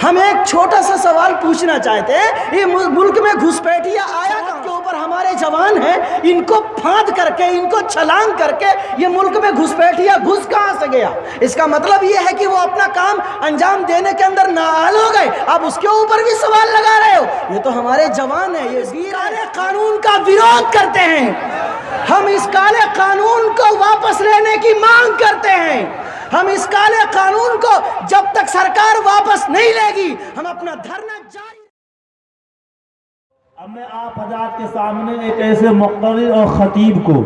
ہم ایک چھوٹا سا سوال پوچھنا چاہتے ہیں، یہ ملک میں گھسپیٹیاں آیا کے اوپر ہمارے جوان ہیں، ان کو پھاند کر کے، ان کو چھلانگ کر کے یہ ملک میں گھسپیٹیاں گھس کہاں سے گیا؟ اس کا مطلب یہ ہے کہ وہ اپنا کام انجام دینے کے اندر نااہل ہو گئے، آپ اس کے اوپر بھی سوال لگا رہے ہو؟ یہ تو ہمارے جوان ہیں، یہ کالے قانون کا ویرود کرتے ہیں، ہم اس کالے قانون کو واپس لینے کی مانگ کرتے ہیں، ہم اس کالے قانون کو جب تک سرکار واپس نہیں لے گی ہم اپنا دھرنا جاری۔ اب میں آپ حضرات کے سامنے ایک ایسے مقرر اور خطیب کو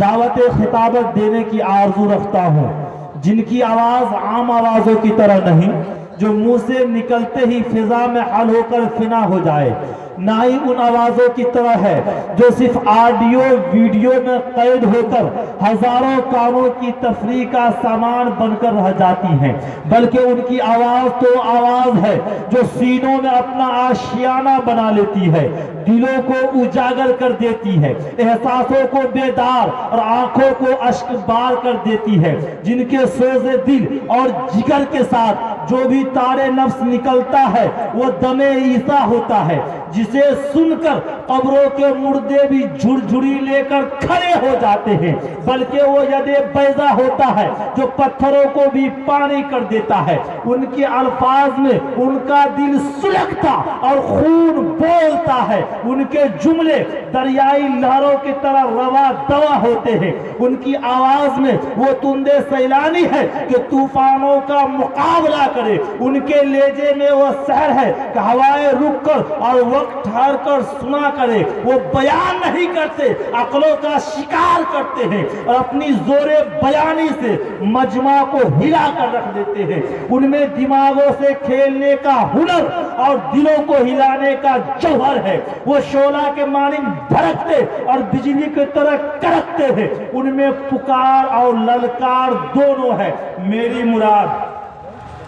دعوت خطابت دینے کی آرزو رکھتا ہوں جن کی آواز عام آوازوں کی طرح نہیں، جو منہ سے نکلتے ہی فضا میں حل ہو کر فنا ہو جائے، نہ ہی ان آوازوں کی طرح ہے جو صرف آڈیو ویڈیو میں قید ہو کر ہزاروں کانوں کی تفریح کا سامان بن کر رہ جاتی ہیں، بلکہ ان کی آواز تو آواز ہے جو سینوں میں اپنا آشیانہ بنا لیتی ہے، دلوں کو اجاگر کر دیتی ہے، احساسوں کو بیدار اور آنکھوں کو اشک بار کر دیتی ہے، جن کے سوز دل اور جگر کے ساتھ جو بھی تارے نفس نکلتا ہے وہ دم عیسیٰ ہوتا ہے، جسے سن کر قبروں کے مردے بھی جھڑجھڑی لے کر کھڑے ہو جاتے ہیں، بلکہ وہ ید بیضا ہوتا ہے جو پتھروں کو بھی پانی کر دیتا ہے۔ ان کے الفاظ میں ان کا دل سلگتا اور خون بولتا ہے، ان کے جملے دریائی لہروں کی طرح روا دوا ہوتے ہیں، ان کی آواز میں وہ تندے سیلانی ہے کہ طوفانوں کا مقابلہ کرے، ان کے لہجے میں وہ سحر ہے کہ ہوائیں رک کر اور وقت ٹھہر کر سنا کرے، وہ بیان نہیں کرتے، عقلوں کا شکار کرتے ہیں اور اپنی زور بیانی سے مجمع کو ہلا کر رکھ دیتے ہیں۔ ان میں دماغوں سے کھیلنے کا ہنر اور دلوں کو ہلانے کا جوہر ہے، وہ شعلہ کے مانند بھڑکتے اور بجلی کی طرح کڑکتے ہیں، ان میں پکار اور للکار دونوں ہے۔ میری مراد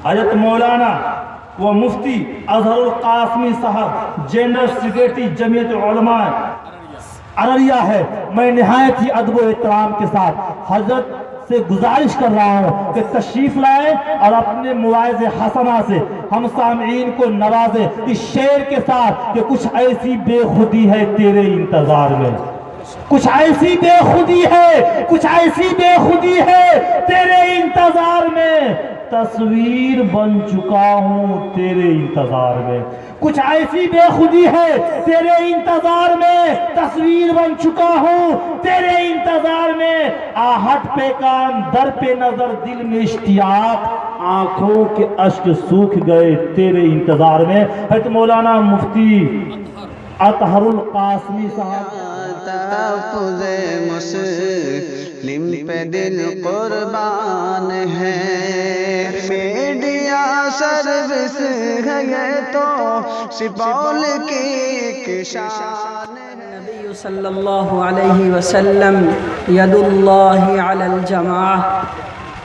حضرت مولانا و مفتی اظہر القاسمی صاحب جنرل سیکریٹری جمعیت علماء ارریہ ہے۔ میں نہایت ہی ادب و احترام کے ساتھ حضرت سے گزارش کر رہا ہوں کہ تشریف لائیں اور اپنے مواعظ حسنہ سے ہم سامعین کو نوازیں اس شعر کے ساتھ کہ کچھ ایسی بے خودی ہے تیرے انتظار میں، کچھ ایسی بے خودی ہے، کچھ ایسی بے خودی ہے تیرے انتظار میں، تصویر بن چکا ہوں تیرے انتظار میں، کچھ ایسی بے خودی ہے تیرے انتظار میں، تصویر بن چکا ہوں تیرے انتظار میں، آہٹ پہ کان در پہ نظر دل میں اشتیاق، آنکھوں کے اشک سوکھ گئے تیرے انتظار میں۔ حضرت مولانا مفتی اطہر القاسمی صاحب۔ تحفظ مسلم پہ دل قربان ہے، میڈیا سروس ہے تو سپول کی ایک شان ہے۔ نبی صلی اللہ علیہ وسلم ید اللہ علی الجماعہ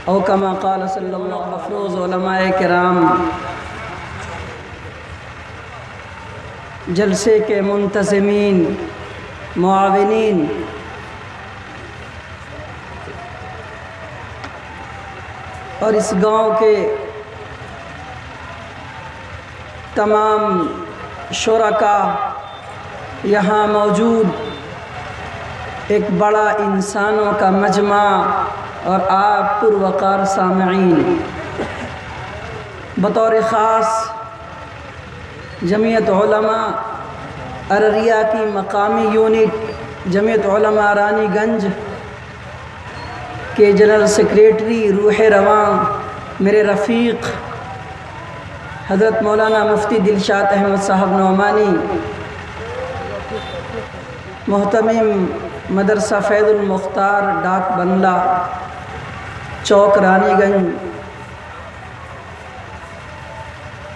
او کما قال صلی اللہ علیہ وسلم۔ افروز علماء کرام، جلسے کے منتظمین، معاونین، اور اس گاؤں کے تمام شرکاء، یہاں موجود ایک بڑا انسانوں کا مجمع اور آپ پروقار سامعین، بطور خاص جمعیت علماء ارریہ کی مقامی یونٹ جمعیت علماء رانی گنج کے جنرل سیکریٹری روح رواں میرے رفیق حضرت مولانا مفتی دلشاد احمد صاحب نعمانی، محتمم مدرسہ فیض المختار ڈاک بنگلہ چوک رانی گنج،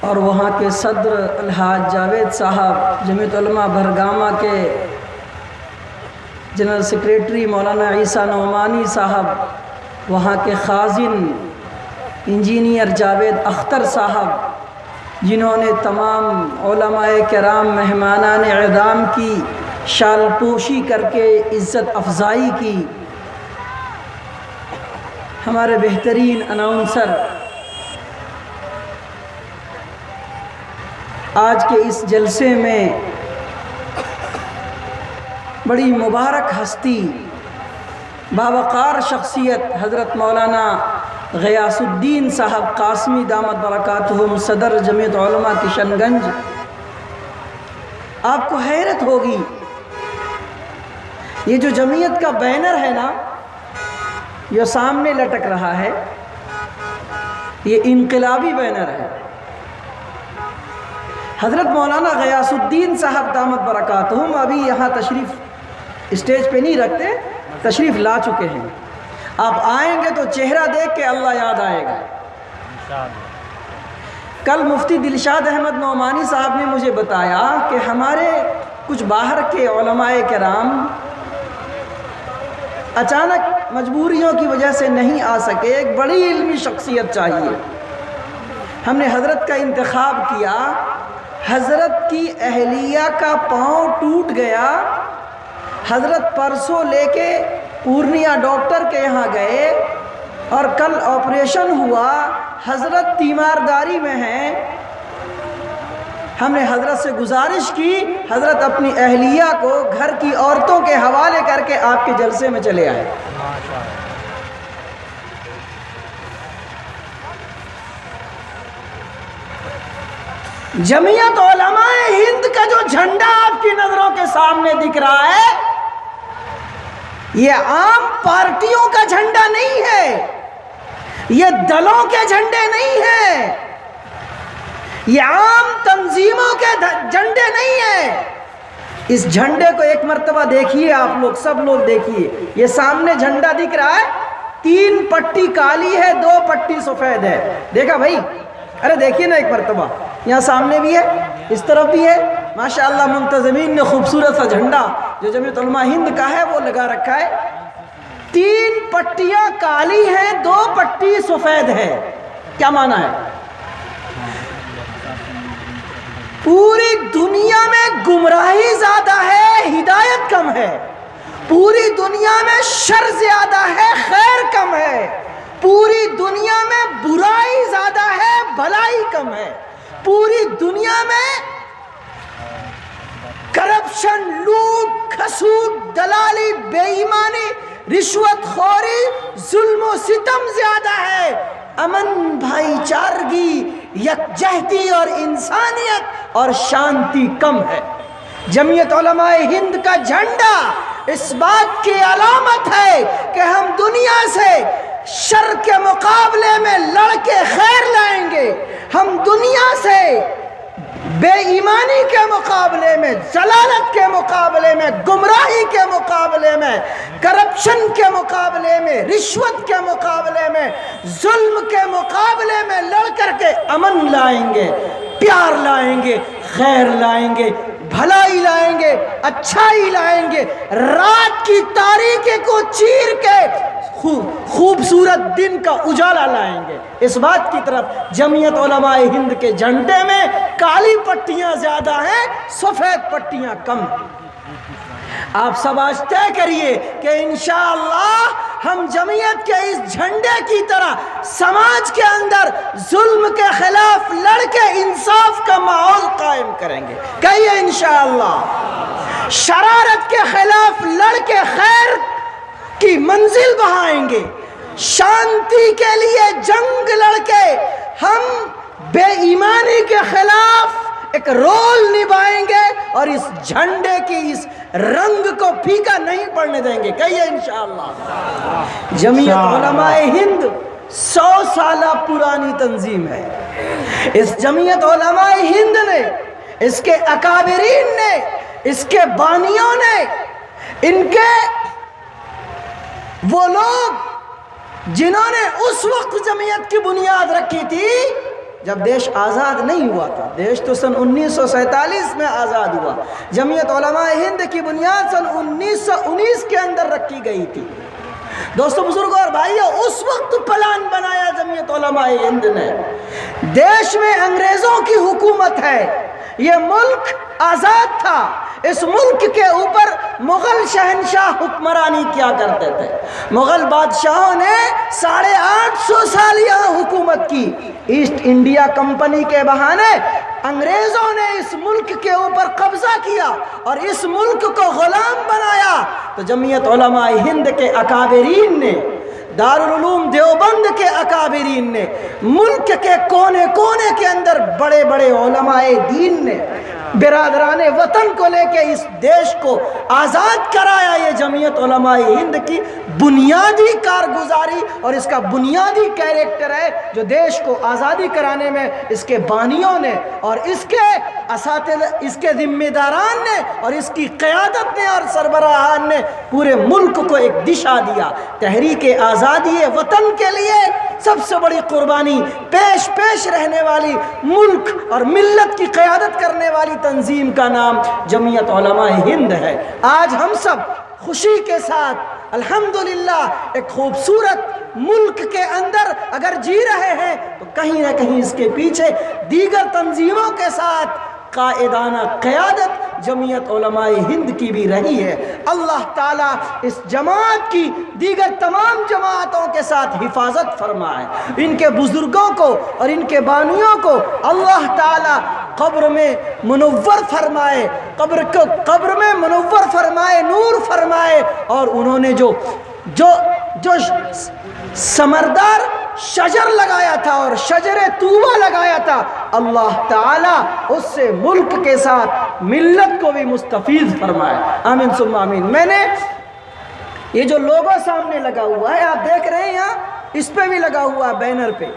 اور وہاں کے صدر الحاج جاوید صاحب، جمعیت علماء بھرگامہ کے جنرل سیکریٹری مولانا عیسیٰ نعمانی صاحب، وہاں کے خازن انجینئر جاوید اختر صاحب، جنہوں نے تمام علماء کرام مہمانان اعظام کی شال پوشی کر کے عزت افزائی کی، ہمارے بہترین اناؤنسر آج کے اس جلسے میں بڑی مبارک ہستی، باوقار شخصیت حضرت مولانا غیاث الدین صاحب قاسمی دامت برکاتہم صدر جمعیت علماء کشن گنج، آپ کو حیرت ہوگی یہ جو جمعیت کا بینر ہے نا، یہ سامنے لٹک رہا ہے، یہ انقلابی بینر ہے۔ حضرت مولانا غیاث الدین صاحب دامت برکاتہم ابھی یہاں تشریف اسٹیج پہ نہیں رکھتے، تشریف لا چکے ہیں۔ آپ آئیں گے تو چہرہ دیکھ کے اللہ یاد آئے گا۔ کل مفتی دلشاد احمد نعمانی صاحب نے مجھے بتایا کہ ہمارے کچھ باہر کے علماء کرام اچانک مجبوریوں کی وجہ سے نہیں آ سکے، ایک بڑی علمی شخصیت چاہیے۔ ہم نے حضرت کا انتخاب کیا، حضرت کی اہلیہ کا پاؤں ٹوٹ گیا، حضرت پرسوں لے کے پورنیہ ڈاکٹر کے یہاں گئے اور کل آپریشن ہوا، حضرت تیمارداری میں ہیں۔ ہم نے حضرت سے گزارش کی، حضرت اپنی اہلیہ کو گھر کی عورتوں کے حوالے کر کے آپ کے جلسے میں چلے آئے۔ جمعیت علماء ہند کا جو جھنڈا آپ کی نظروں کے سامنے دکھ رہا ہے، یہ عام پارٹیوں کا جھنڈا نہیں ہے، یہ دلوں کے جھنڈے نہیں ہیں، یہ عام تنظیموں کے جھنڈے نہیں ہیں۔ اس جھنڈے کو ایک مرتبہ دیکھیے، آپ لوگ سب لوگ دیکھیے، یہ سامنے جھنڈا دکھ رہا ہے، 3 پٹی کالی ہے، 2 پٹی سفید ہے۔ دیکھا بھائی؟ ارے دیکھیے نا ایک مرتبہ، یہاں سامنے بھی ہے، اس طرف بھی ہے۔ ماشاءاللہ منتظمین نے خوبصورت سا جھنڈا جو جمعیت علماء ہند کا ہے وہ لگا رکھا ہے۔ 3 پٹیاں کالی ہیں، 2 پٹی سفید ہے۔ کیا معنی ہے؟ پوری دنیا میں گمراہی زیادہ ہے، ہدایت کم ہے۔ پوری دنیا میں شر زیادہ ہے، خیر کم ہے۔ پوری دنیا میں برائی زیادہ ہے، بھلائی کم ہے۔ پوری دنیا میں کرپشن، لوٹ کھسوٹ، دلالی، بے ایمانی، رشوت خوری، ظلم و ستم زیادہ ہے۔ امن، بھائی چارگی، یکجہتی اور انسانیت اور شانتی کم ہے۔ جمعیت علماء ہند کا جھنڈا اس بات کی علامت ہے کہ ہم دنیا سے شر کے مقابلے میں لڑ کے خیر لائیں گے، ہم دنیا سے بے ایمانی کے مقابلے میں، ضلالت کے مقابلے میں، گمراہی کے مقابلے میں، کرپشن کے مقابلے میں، رشوت کے مقابلے میں، ظلم کے مقابلے میں لڑ کر کے امن لائیں گے، پیار لائیں گے، خیر لائیں گے، بھلائی لائیں گے، اچھائی لائیں گے، رات کی تاریکی کو چیر کے خوبصورت دن کا اجالا لائیں گے۔ اس بات کی طرف جمعیت علماء ہند کے جھنڈے میں کالی پٹیاں زیادہ ہیں، سفید پٹیاں کم ہیں۔ آپ سب آج طے کریے کہ انشاءاللہ ہم جمعیت کے اس جھنڈے کی طرح سماج کے اندر ظلم کے خلاف لڑ کے انصاف کا ماحول قائم کریں گے۔ کہیے انشاءاللہ۔ شرارت کے خلاف لڑ کے خیر کی منزل بہائیں گے، شانتی کے لیے جنگ لڑ کے ہم بے ایمانی کے خلاف ایک رول نبھائیں گے اور اس جھنڈے کی اس رنگ کو پھیکا نہیں پڑنے دیں گے۔ کہیے انشاءاللہ۔ جمعیت علماء ہند 100 سالہ پرانی تنظیم ہے۔ اس جمعیت علماء ہند نے، اس کے اکابرین نے، اس کے بانیوں نے، ان کے وہ لوگ جنہوں نے اس وقت جمعیت کی بنیاد رکھی تھی جب دیش آزاد نہیں ہوا تھا۔ دیش تو سن 1947 میں آزاد ہوا، جمعیت علماء ہند کی بنیاد سن 1919 کے اندر رکھی گئی تھی۔ دوستو، بزرگوں اور بھائیوں، اس وقت پلان بنایا جمعیت علماء ہند نے۔ دیش میں انگریزوں کی حکومت ہے، یہ ملک آزاد تھا، اس ملک کے اوپر مغل شہنشاہ حکمرانی کیا کرتے تھے۔ مغل بادشاہوں نے 850 سال یہاں حکومت کی۔ ایسٹ انڈیا کمپنی کے بہانے انگریزوں نے اس ملک کے اوپر قبضہ کیا اور اس ملک کو غلام بنایا تو جمعیت علماء ہند کے اکابرین نے، دارالعلوم دیوبند کے اکابرین نے، ملک کے کونے کونے کے اندر بڑے بڑے علماء دین نے برادران وطن کو لے کے اس دیش کو آزاد کرایا۔ یہ جمعیت علماء ہند کی بنیادی کارگزاری اور اس کا بنیادی کیریکٹر ہے جو دیش کو آزادی کرانے میں اس کے بانیوں نے اور اس کے اساتذہ، اس کے ذمہ داران نے اور اس کی قیادت نے اور سربراہان نے پورے ملک کو ایک دشا دیا۔ تحریک آزادی وطن کے لیے سب سے بڑی قربانی پیش رہنے والی ملک اور ملت کی قیادت کرنے والی تنظیم کا نام جمعیت علماء ہند ہے۔ آج ہم سب خوشی کے ساتھ الحمدللہ ایک خوبصورت ملک کے اندر اگر جی رہے ہیں تو کہیں نہ کہیں اس کے پیچھے دیگر تنظیموں کے ساتھ قائدانہ قیادت جمعیت علماء ہند کی بھی رہی ہے۔ اللہ تعالیٰ اس جماعت کی دیگر تمام جماعتوں کے ساتھ حفاظت فرمائے، ان کے بزرگوں کو اور ان کے بانیوں کو اللہ تعالیٰ قبر میں منور فرمائے، قبر میں منور فرمائے، نور فرمائے، اور انہوں نے جو ثمردار شجر لگایا تھا اور شجر طوبہ لگایا تھا، اللہ تعالیٰ اس سے ملک کے ساتھ ملت کو بھی مستفید فرمائے، آمین ثم آمین۔ میں نے یہ جو لوگو سامنے لگا ہوا ہے آپ دیکھ رہے ہیں، یہاں اس پہ بھی لگا ہوا ہے، بینر پہ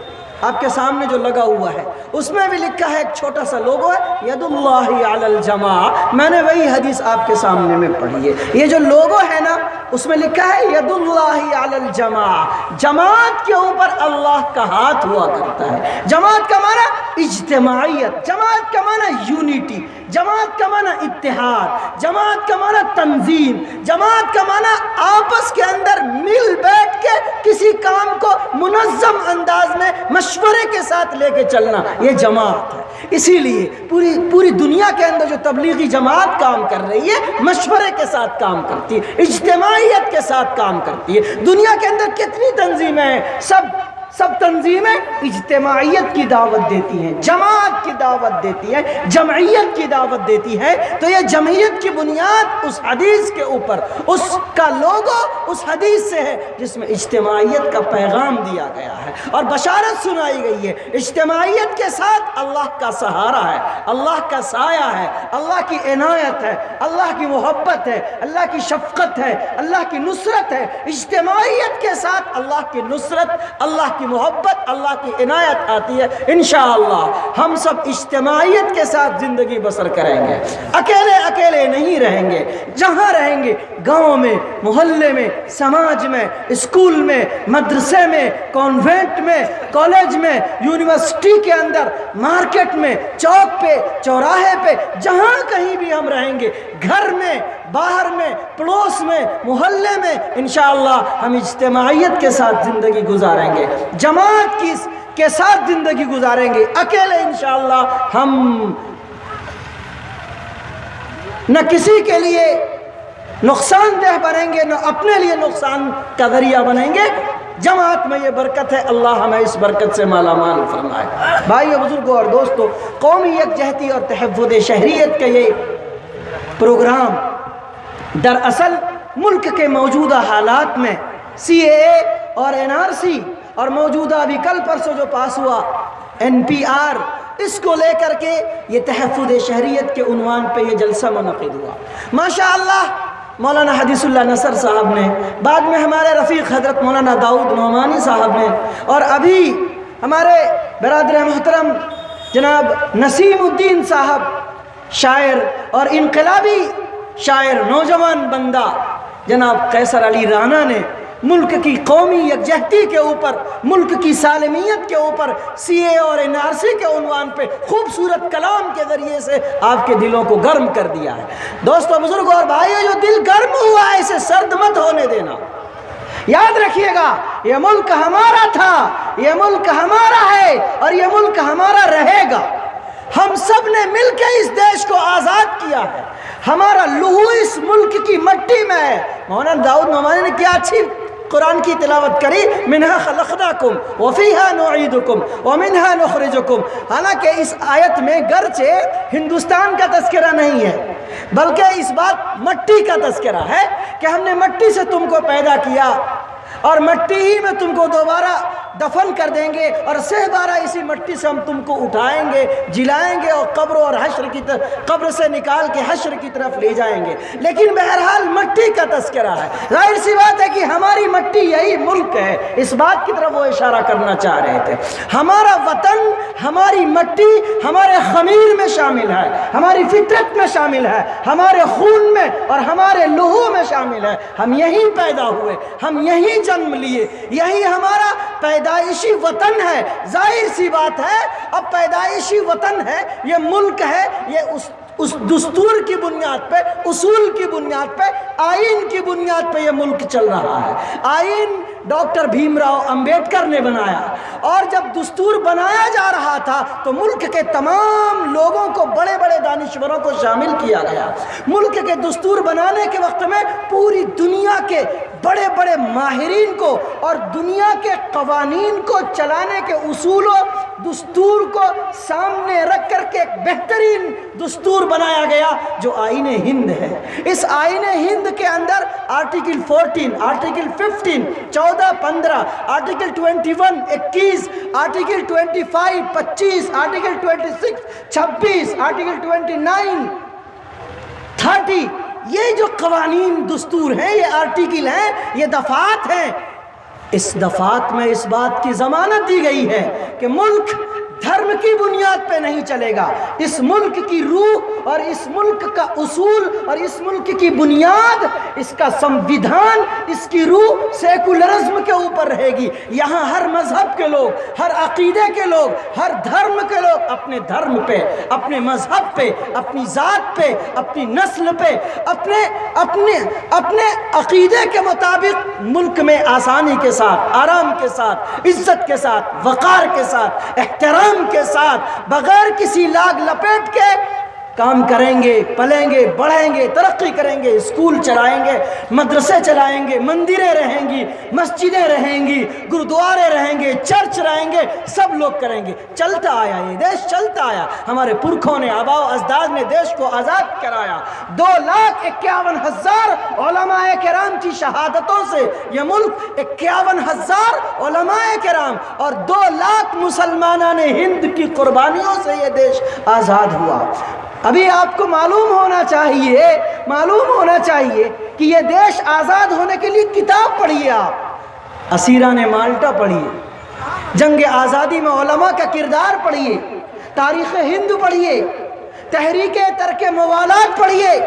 آپ کے سامنے جو لگا ہوا ہے اس میں بھی لکھا ہے، ایک چھوٹا سا لوگو ہے، ید اللہ علی الجماع۔ میں نے وہی حدیث آپ کے سامنے میں پڑھی ہے، یہ جو لوگو ہے نا اس میں لکھا ہے ید اللہ علی الجماع، جماعت کے اوپر اللہ کا ہاتھ ہوا کرتا ہے۔ جماعت کا معنی اجتماعیت، جماعت کا معنی یونیٹی، جماعت کا معنی اتحاد، جماعت کا معنی تنظیم، جماعت کا معنی آپس کے اندر مل بیٹھ کے کسی کام کو منظم انداز میں مشورے کے ساتھ لے کے چلنا، یہ جماعت ہے۔ اسی لیے پوری دنیا کے اندر جو تبلیغی جماعت کام کر رہی ہے مشورے کے ساتھ کام کرتی ہے، اجتماعیت کے ساتھ کام کرتی ہے۔ دنیا کے اندر کتنی تنظیمیں ہیں، سب تنظیمیں اجتماعیت کی دعوت دیتی ہیں، جماعت کی دعوت دیتی ہیں، جمعیت کی دعوت دیتی ہے۔ تو یہ جمعیت کی بنیاد اس حدیث کے اوپر، اس کا لوگو اس حدیث سے ہے جس میں اجتماعیت کا پیغام دیا گیا ہے اور بشارت سنائی گئی ہے۔ اجتماعیت کے ساتھ اللہ کا سہارا ہے، اللہ کا سایہ ہے، اللہ کی عنایت ہے، اللہ کی محبت ہے، اللہ کی شفقت ہے، اللہ کی نصرت ہے۔ اجتماعیت کے ساتھ اللہ کی نصرت، اللہ کی محبت، اللہ کی عنایت آتی ہے۔ انشاءاللہ ہم سب اجتماعیت کے ساتھ زندگی بسر کریں گے، اکیلے نہیں رہیں گے۔ جہاں رہیں گے، گاؤں میں، محلے میں، سماج میں، اسکول میں، مدرسے میں، کانوینٹ میں، کالج میں، یونیورسٹی کے اندر، مارکیٹ میں، چوک پہ، چوراہے پہ، جہاں کہیں بھی ہم رہیں گے، گھر میں، باہر میں، پڑوس میں، محلے میں، انشاءاللہ ہم اجتماعیت کے ساتھ زندگی گزاریں گے، جماعت کے ساتھ زندگی گزاریں گے۔ اکیلے انشاءاللہ ہم نہ کسی کے لیے نقصان دہ بنیں گے، نہ اپنے لیے نقصان کا ذریعہ بنیں گے۔ جماعت میں یہ برکت ہے، اللہ ہمیں اس برکت سے مالا مال فرمائے۔ بھائیو، بزرگوں اور دوستو، قومی یکجہتی اور تحفظ شہریت کا یہ پروگرام دراصل ملک کے موجودہ حالات میں CAA اور NRC اور موجودہ ابھی کل پرسوں جو پاس ہوا NPR، اس کو لے کر کے یہ تحفظ شہریت کے عنوان پہ یہ جلسہ منعقد ہوا۔ ماشاءاللہ مولانا حدیث اللہ نصر صاحب نے، بعد میں ہمارے رفیق حضرت مولانا داؤد نعمانی صاحب نے، اور ابھی ہمارے برادر محترم جناب نسیم الدین صاحب، شاعر اور انقلابی شاعر، نوجوان بندہ جناب قیصر علی رانا نے ملک کی قومی یکجہتی کے اوپر، ملک کی سالمیت کے اوپر CAA اور NRC کے عنوان پہ خوبصورت کلام کے ذریعے سے آپ کے دلوں کو گرم کر دیا ہے۔ دوستو، بزرگوں اور بھائیو، جو دل گرم ہوا ہے اسے سرد مت ہونے دینا۔ یاد رکھیے گا، یہ ملک ہمارا تھا، یہ ملک ہمارا ہے اور یہ ملک ہمارا رہے گا۔ ہم سب نے مل کے اس دیش کو آزاد کیا ہے، ہمارا لہو اس ملک کی مٹی میں ہے۔ مولانا داؤد نعمانی نے کیا اچھی قرآن کی تلاوت کری، منہا خلقناکم وفیہا نعیدکم ومنہا نخرجکم۔ حالانکہ اس آیت میں گرچہ ہندوستان کا تذکرہ نہیں ہے، بلکہ اس بات مٹی کا تذکرہ ہے کہ ہم نے مٹی سے تم کو پیدا کیا اور مٹی ہی میں تم کو دوبارہ دفن کر دیں گے، اور سہ بارہ اسی مٹی سے ہم تم کو اٹھائیں گے، جلائیں گے اور قبر سے نکال کے حشر کی طرف لے جائیں گے۔ لیکن بہرحال مٹی کا تذکرہ ہے، ظاہر سی بات ہے کہ ہماری مٹی یہی ملک ہے، اس بات کی طرف وہ اشارہ کرنا چاہ رہے تھے۔ ہمارا وطن، ہماری مٹی ہمارے خمیر میں شامل ہے، ہماری فطرت میں شامل ہے، ہمارے خون میں اور ہمارے لہو میں شامل ہے۔ ہم یہیں پیدا ہوئے، ہم یہیں جنم لیے، یہی ہمارا پیدائشی وطن ہے۔ ظاہر سی بات ہے اب پیدائشی وطن ہے، یہ ملک ہے، یہ اس دستور کی بنیاد پہ، اصول کی بنیاد پہ، آئین کی بنیاد پہ یہ ملک چل رہا ہے۔ آئین ڈاکٹر بھیم راؤ امبیڈکر نے بنایا، اور جب دستور بنایا جا رہا تھا تو ملک کے تمام لوگوں کو، بڑے بڑے دانشوروں کو شامل کیا گیا۔ ملک کے دستور بنانے کے وقت میں پوری دنیا کے بڑے بڑے ماہرین کو اور دنیا کے قوانین کو چلانے کے اصول و دستور کو سامنے رکھ کر کے ایک بہترین دستور بنایا گیا جو آئین ہند ہے۔ اس آئین ہند کے اندر article 14، article 15، 14، 15، article 21، 21، article 25، 25، article 26، 26، article 29، 30، یہ جو قوانین دستور ہیں، یہ آرٹیکل ہیں، یہ دفعات ہیں۔ اس دفعات میں اس بات کی ضمانت دی گئی ہے کہ ملک دھرم کی بنیاد پہ نہیں چلے گا، اس ملک کی روح اور اس ملک کا اصول اور اس ملک کی بنیاد، اس کا سمویدھان، اس کی روح سیکولرزم کے اوپر رہے گی۔ یہاں ہر مذہب کے لوگ، ہر عقیدے کے لوگ، ہر دھرم کے لوگ اپنے دھرم پہ، اپنے مذہب پہ، اپنی ذات پہ، اپنی نسل پہ، اپنے عقیدے کے مطابق ملک میں آسانی کے ساتھ، آرام کے ساتھ، عزت کے ساتھ، وقار کے ساتھ، احترام کے ساتھ، بغیر کسی لاگ لپیٹ کے کام کریں گے، پلیں گے، بڑھیں گے، ترقی کریں گے، اسکول چلائیں گے، مدرسے چلائیں گے، مندریں رہیں گی، مسجدیں رہیں گی، گرودوارے رہیں گے، چرچ رہیں گے، سب لوگ کریں گے۔ چلتا آیا یہ دیش، چلتا آیا، ہمارے پرکھوں نے، آباء و اجداد نے دیش کو آزاد کرایا۔ 2,51,000 علماء کرام کی شہادتوں سے یہ ملک 51,000 علماء کرام اور 2 لاکھ مسلمانان ہند کی قربانیوں سے یہ دیش آزاد ہوا۔ ابھی آپ کو معلوم ہونا چاہیے کہ یہ دیش آزاد ہونے کے لیے کتاب پڑھیے، آپ اسیران مالٹا پڑھیے، جنگ آزادی میں علماء کا کردار پڑھیے، تاریخ ہند پڑھیے، تحریک ترک موالات پڑھیے،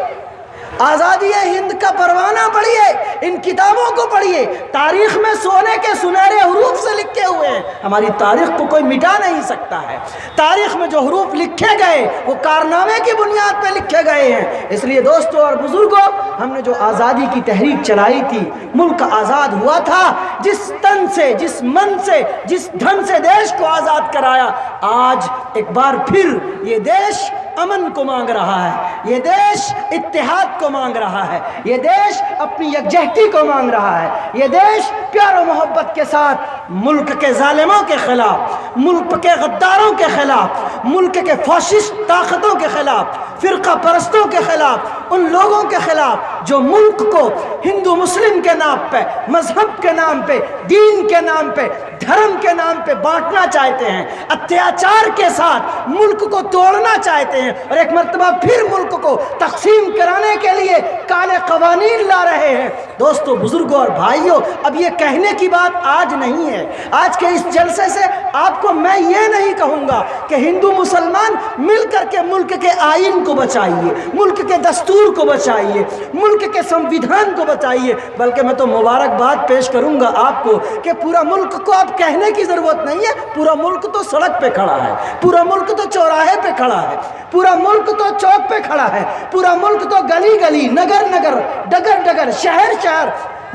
آزادی ہند کا پروانہ پڑھیے، ان کتابوں کو پڑھیے۔ تاریخ میں سونے کے سنہرے حروف سے لکھے ہوئے ہیں، ہماری تاریخ کو کوئی مٹا نہیں سکتا ہے۔ تاریخ میں جو حروف لکھے گئے وہ کارنامے کی بنیاد پہ لکھے گئے ہیں۔ اس لیے دوستو اور بزرگوں، ہم نے جو آزادی کی تحریک چلائی تھی، ملک آزاد ہوا تھا، جس تن سے، جس من سے، جس دھن سے دیش کو آزاد کرایا، آج ایک بار پھر یہ دیش امن کو مانگ رہا ہے، یہ دیش اتحاد کو مانگ رہا ہے، یہ دیش اپنی یکجہتی کو مانگ رہا ہے، یہ دیش پیار و محبت کے ساتھ ملک کے ظالموں کے خلاف، ملک کے غداروں کے خلاف، ملک کے فاشسٹ طاقتوں کے خلاف، فرقہ پرستوں کے خلاف، ان لوگوں کے خلاف جو ملک کو ہندو مسلم کے نام پہ، مذہب کے نام پہ، دین کے نام پہ، دھرم کے نام پہ بانٹنا چاہتے ہیں، اتیاچار کے ساتھ ملک کو توڑنا چاہتے ہیں، اور ایک مرتبہ پھر ملک کو تقسیم کرانے کے لیے کالے قوانین لا رہے ہیں۔ دوستو، بزرگوں اور بھائیوں، اب یہ کہنے کی بات آج نہیں ہے۔ آج کے اس جلسے سے آپ کو میں یہ نہیں کہوں گا کہ ہندو مسلمان مل کر کے ملک کے آئین کو بچائیے، ملک کے دستور کو بچائیے، ملک کے سمویدھان کو بچائیے، بلکہ میں تو مبارکباد پیش کروں گا آپ کو کہ پورا ملک کو اب کہنے کی ضرورت نہیں ہے، پورا ملک تو سڑک پہ کھڑا ہے، پورا ملک تو چوراہے پہ کھڑا ہے، پورا ملک تو چوک پہ کھڑا ہے، پورا ملک تو گلی گلی، نگر نگر، ڈگر ڈگر، شہر شہر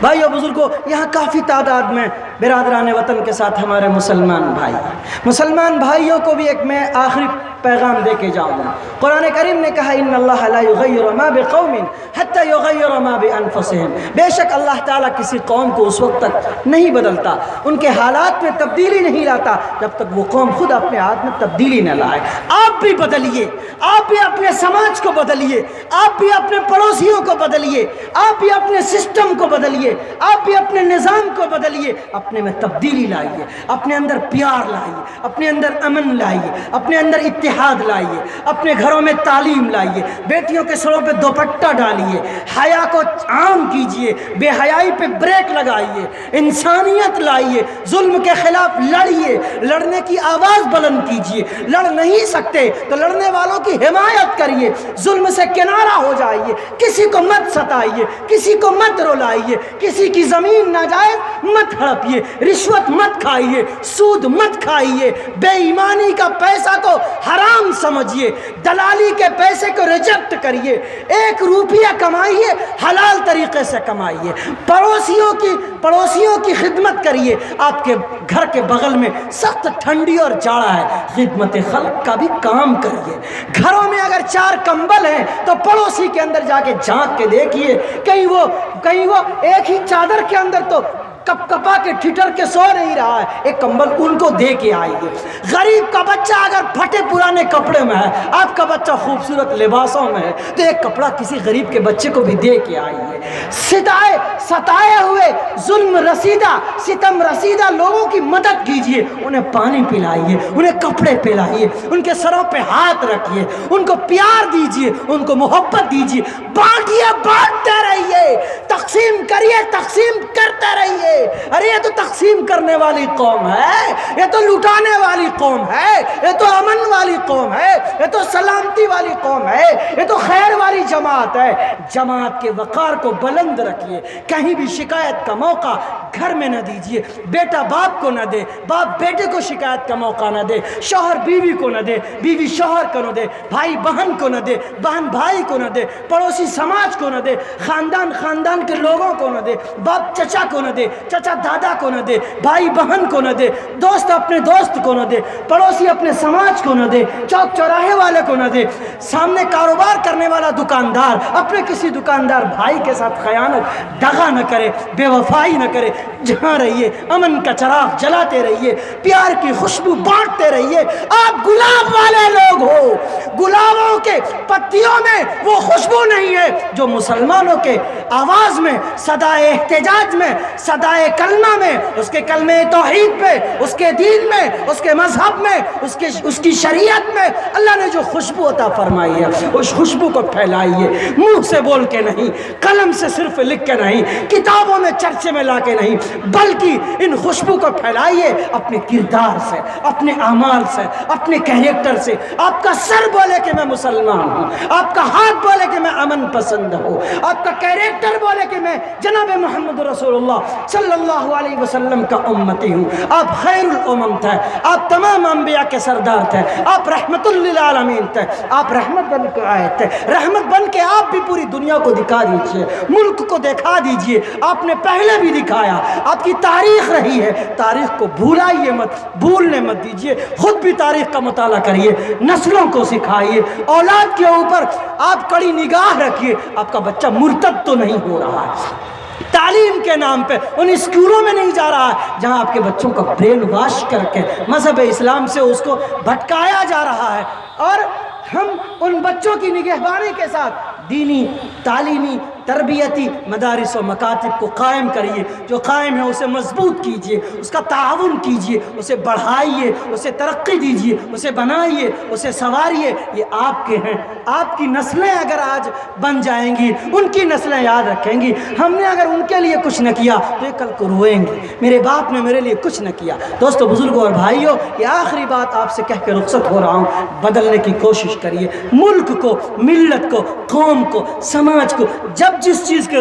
بھائیو بزرگوں، یہاں کافی تعداد میں برادران وطن کے ساتھ ہمارے مسلمان بھائی، مسلمان بھائیوں کو بھی ایک میں آخری پیغام دے کے جاؤں گا۔ قرآن کریم نے کہا ان اللہ لا یغیر ما بقوم حتی یغیر ما بانفسہم، بے شک اللہ تعالیٰ کسی قوم کو اس وقت تک نہیں بدلتا، ان کے حالات میں تبدیلی نہیں لاتا جب تک وہ قوم خود اپنے ہاتھ میں تبدیلی نہ لائے۔ آپ بھی بدلیے، آپ بھی اپنے سماج کو بدلیے، آپ بھی اپنے پڑوسیوں کو بدلیے، آپ بھی اپنے سسٹم کو بدلیے، آپ بھی اپنے نظام کو بدلیے، اپنے میں تبدیلی لائیے، اپنے اندر پیار لائیے، اپنے اندر امن لائیے، اپنے اندر اتحاد لائیے، اپنے گھروں میں تعلیم لائیے، بیٹیوں کے سروں پہ دوپٹہ ڈالیے، حیا کو عام کیجئے، بے حیائی پہ بریک لگائیے، انسانیت لائیے، ظلم کے خلاف لڑیے، لڑنے کی آواز بلند کیجئے، لڑ نہیں سکتے تو لڑنے والوں کی حمایت کریے، ظلم سے کنارہ ہو جائیے، کسی کو مت ستائیے، کسی کو مت رولائیے، کسی کی زمین ناجائز مت ہڑپیے، رشوت مت کھائیے، سود مت کھائیے، بے ایمانی کا پیسہ کو حرام سمجھیے، دلالی کے پیسے کو ریجیکٹ کریے، 1 روپیہ کمائیے حلال طریقے سے کمائیے، پڑوسیوں کی خدمت کریے۔ آپ کے گھر کے بغل میں سخت ٹھنڈی اور جاڑا ہے، خدمت خلق کا بھی کام کریے۔ گھروں میں اگر 4 کمبل ہیں تو پڑوسی کے اندر جا کے جھانک کے دیکھیے، کہیں وہ ایک ہی چادر کے اندر تو کپ کپا کے ٹھٹر کے سو نہیں رہا ہے، ایک کمبل ان کو دے کے آئیے۔ غریب کا بچہ اگر پھٹے پرانے کپڑے میں ہے، آپ کا بچہ خوبصورت لباسوں میں ہے، تو ایک کپڑا کسی غریب کے بچے کو بھی دے کے آئیے۔ ستائے ہوئے ظلم رسیدہ، ستم رسیدہ لوگوں کی مدد کیجیے، انہیں پانی پلائیے، انہیں کپڑے پلائیے، ان کے سروں پہ ہاتھ رکھیے، ان کو پیار دیجیے، ان کو محبت دیجیے، بانٹیے، بانٹتے رہیے، تقسیم کریے، تقسیم کرتے رہیے۔ ارے یہ تو تقسیم کرنے والی قوم ہے، یہ تو لٹانے والی قوم ہے، یہ تو امن والی قوم ہے، یہ تو سلامتی والی قوم ہے، یہ تو خیر والی جماعت ہے۔ جماعت کے وقار کو بلند رکھیے، کہیں بھی شکایت کا موقع گھر میں نہ دیجیے، بیٹا باپ کو نہ دے، باپ بیٹے کو شکایت کا موقع نہ دے، شوہر بیوی کو نہ دے، بیوی شوہر کو نہ دے، بھائی بہن کو نہ دے، بہن بھائی کو نہ دے، پڑوسی سماج کو نہ دے، خاندان کے لوگوں کو نہ دے، باپ چچا کو نہ دے، چچا دادا کو نہ دے، بھائی بہن کو نہ دے، دوست اپنے دوست کو نہ دے، پڑوسی اپنے سماج کو نہ دے، چوک چوراہے والے کو نہ دے، سامنے کاروبار کرنے والا دکاندار اپنے کسی دکاندار بھائی کے ساتھ خیانت دغا نہ کرے، بے وفائی نہ کرے۔ جہاں رہیے امن کا چراغ جلاتے رہیے، پیار کی خوشبو بانٹتے رہیے۔ آپ گلاب والے لوگ ہو، گلابوں کے پتیوں میں وہ خوشبو نہیں ہے جو مسلمانوں کے آواز میں، صدائے احتجاج میں، صدائے کلمہ میں، اس کے کلمہ توحید پہ، اس کے دین میں، اس کے مذہب میں، اس کی شریعت میں اللہ نے جو خوشبو عطا فرمائی ہے، اس خوشبو کو پھیلائیے، منہ سے بول کے نہیں، قلم سے صرف لکھ کے نہیں، کتابوں میں چرچے میں لا کے نہیں، بلکہ ان خوشبو کو پھیلائیے اپنے کردار سے، اپنے اعمال سے، اپنے کیریکٹر سے۔ آپ کا سر بولے کہ میں مسلمان ہوں، آپ کا ہاتھ بولے کہ میں امن پسند ہوں، آپ کا کیریکٹر بولے کہ میں جناب محمد رسول اللہ صلی اللہ علیہ وسلم کا امتی ہوں۔ آپ خیر الامم تھے، آپ تمام انبیاء کے سردار تھے، آپ رحمت للعالمین تھے، آپ رحمت بن کے آئے تھے، رحمت بن کے آپ بھی پوری دنیا کو دکھا دیجئے، ملک کو دکھا دیجئے۔ آپ نے پہلے بھی دکھایا، آپ کی تاریخ رہی ہے، تاریخ کو بھولائیے مت، بھولنے مت دیجئے، خود بھی تاریخ کا مطالعہ کریے، نسلوں کو سکھائیے، اولاد کے اوپر آپ کڑی نگاہ رکھیے، آپ کا بچہ مرتد تو نہیں ہو رہا ہے، تعلیم کے نام پہ ان اسکولوں میں نہیں جا رہا ہے جہاں آپ کے بچوں کا برین واش کر کے مذہب اسلام سے اس کو بھٹکایا جا رہا ہے۔ اور ہم ان بچوں کی نگہبانی کے ساتھ دینی، تعلیمی، تربیتی مدارس و مکاتب کو قائم کریے، جو قائم ہے اسے مضبوط کیجیے، اس کا تعاون کیجیے، اسے بڑھائیے، اسے ترقی دیجیے، اسے بنائیے، اسے سنواریے۔ یہ آپ کے ہیں، آپ کی نسلیں اگر آج بن جائیں گی، ان کی نسلیں یاد رکھیں گی، ہم نے اگر ان کے لیے کچھ نہ کیا تو یہ کل کو روئیں گے، میرے باپ نے میرے لیے کچھ نہ کیا۔ دوستو، بزرگوں اور بھائیوں، یہ آخری بات آپ سے کہہ کے رخصت ہو رہا ہوں، بدلنے کی کوشش کریے، ملک کو، ملت کو، قوم کو، سماج کو جب جس چیز کی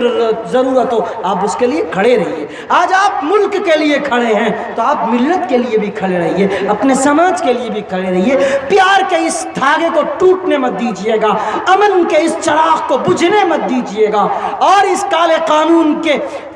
ضرورت ہو آپ اس کے لیے کھڑے رہیے۔ آج آپ ملک کے لیے کھڑے ہیں تو آپ ملت کے لیے بھی کھڑے رہیے، اپنے سماج کے لیے بھی کھڑے رہیے۔ پیار کے اس دھاگے کو ٹوٹنے مت دیجیے گا، امن کے اس چراغ کو بجھنے مت دیجیے گا، اور اس کالے قانون کے